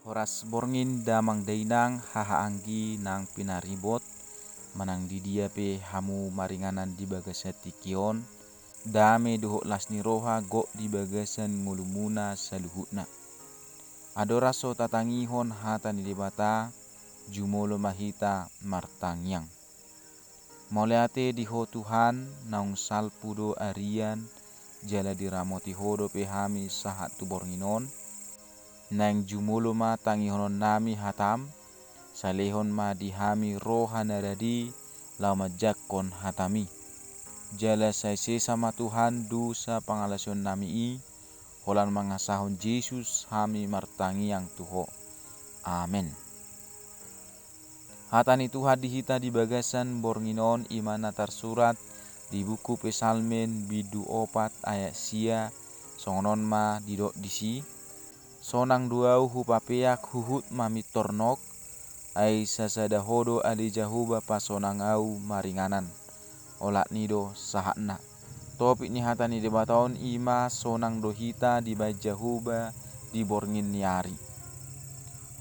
Horas borngin damang dainang hahaanggi nang pinaribot manang di dia pe hamu maringanan di bagasan tikion dame dohok lasni roha go di bagasan ngulumuna saluhutna. Adoraso tatangihon hata ni debata jumolo mahita martangyang. Moleate diho Tuhan naung salpudo arian jala diramoti hodo pe hami sahat tu bornginon nang jumulo ma tangihonon nami hatam salehon ma dihami roha naradi lama jakkon hatami jala saise sama Tuhan dosa pangalasion nami i holan mangasahon Yesus hami martangiang tuho. Amen. Hatani Tuhan dihita di bagasan bornginon imana tersurat di buku Pesalmen bidu 4 ayat sia songonon ma didok disi sonang duau hupapeak huhut mami tornok ai sasada hodo adi jahuba pasonang au maringanan olak nido sahatna topik ni hatani debataon ima sonang dohita di bajahuba di borngin niari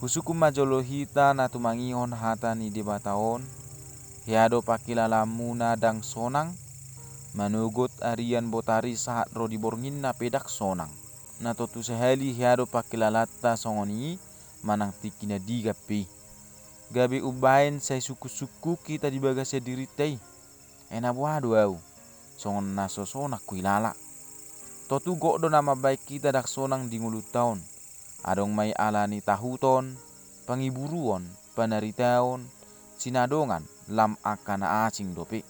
husukum majolo hita na tumangihon hatani debataon hiado pakilalamuna dang sonang manugot arian botari sahat ro di borngin na pedak sonang na totu sehali hiado pakilalatta songoni manang tikina digapi gabe ubain say suku-suku kita di bagasa diritai ena buadu au songon naso sonak kuilala totu gokdo nama baik kita dak sonang di ngulut taon adong mai alani tahuton pangiburuon panaritaon sinadongan lam akana asing dope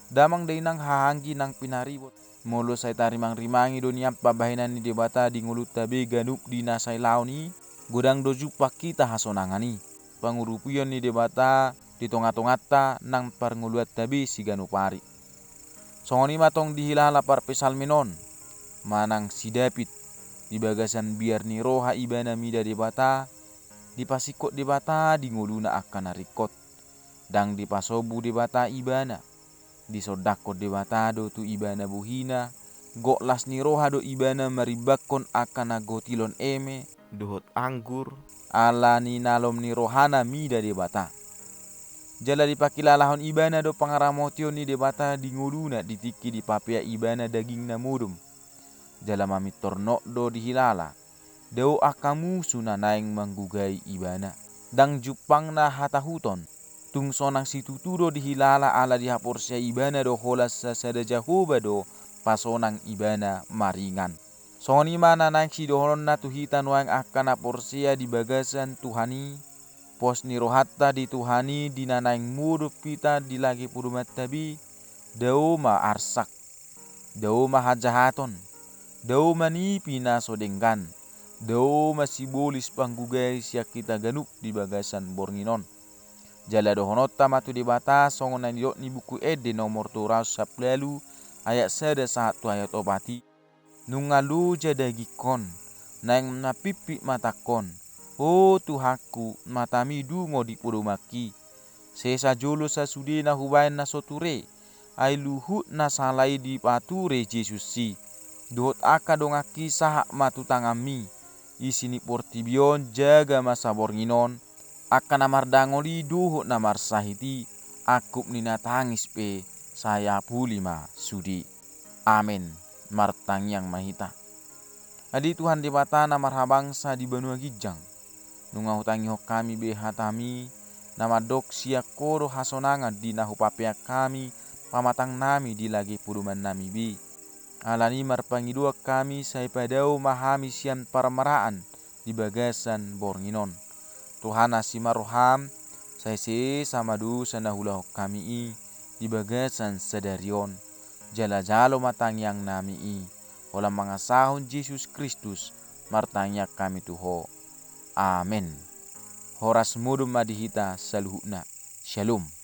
damang dainang hahanggi nang pinaribot molo say tarimang-rimangi dunia pabahinan ni debata di ngulut tabe ganuk di nasay laoni godang doju pakita hasonangani pangurupuyon ni debata di tonga-tongata nang parnguluat tabe si ganupari songoni matong dihilala par pesalmenon manang si David di bagasan biar ni roha ibana mida debata di pasikot debata di nguluna akan rikot dang di pasobu debata ibana di sodakot debata do tu ibana buhina gok las ni roha do ibana maribakon akan agotilon eme dohot anggur ala ni nalom ni rohana mida debata jala dipakilalahon ibana do pangaramotion ni debata di nguluna ditiki di papea ibana daging na mudum jala mami tornok do dihilala deo akamu sunanaing manggugai ibana dang jupang na hatahuton tung sonang situturo dihilala ala dihapor sia ibana do holas sasada jahoba do pasonang ibana maringan songoni mana nang si dohonon na tuhitan wang akan aporsia di bagasan Tuhani pos ni rohatta di Tuhani dinanaing mudup pita di lagi purumat tabi dao ma arsak dao ma hajahaton dao manipi na sodenggan dao masibolis panggugai siak kita ganuk di bagasan bornginon jala dohonotta matu debata songon nang ni buku ede nomor 210 ayat 1 ayat obati nungalu jadagikon nang napipi matakon o Tuhaku matami dungo di purumaki sesa jolo sasude na hubain na soture ai luhut na salai di pature Yesus si dohot aka dongaki sahak matu tangami isini portibion jaga masa bornginon akan namar dangoli duhut namar sahiti akup nina tangis pe saya pulima sudi. Amin. Martang yang mahita adi Tuhan debata namar habangsa di banua gijang nunga hutangi hok kami be hatami nama dok sia koro hasonanga di nahu papea kami pamatang nami di lagi puruman nami bi alani marpangidua kami sai padau mahami sian paramaraan di bagasan bornginon Tuhan asimaroham sai se samadu sanahula hok kami i di bagasan sadarion jala-jalo matangyang nami i olam mangasahon Yesus Kristus martangyak kami tuho. Amen. Horas mudum madihita saluhuna. Shalom.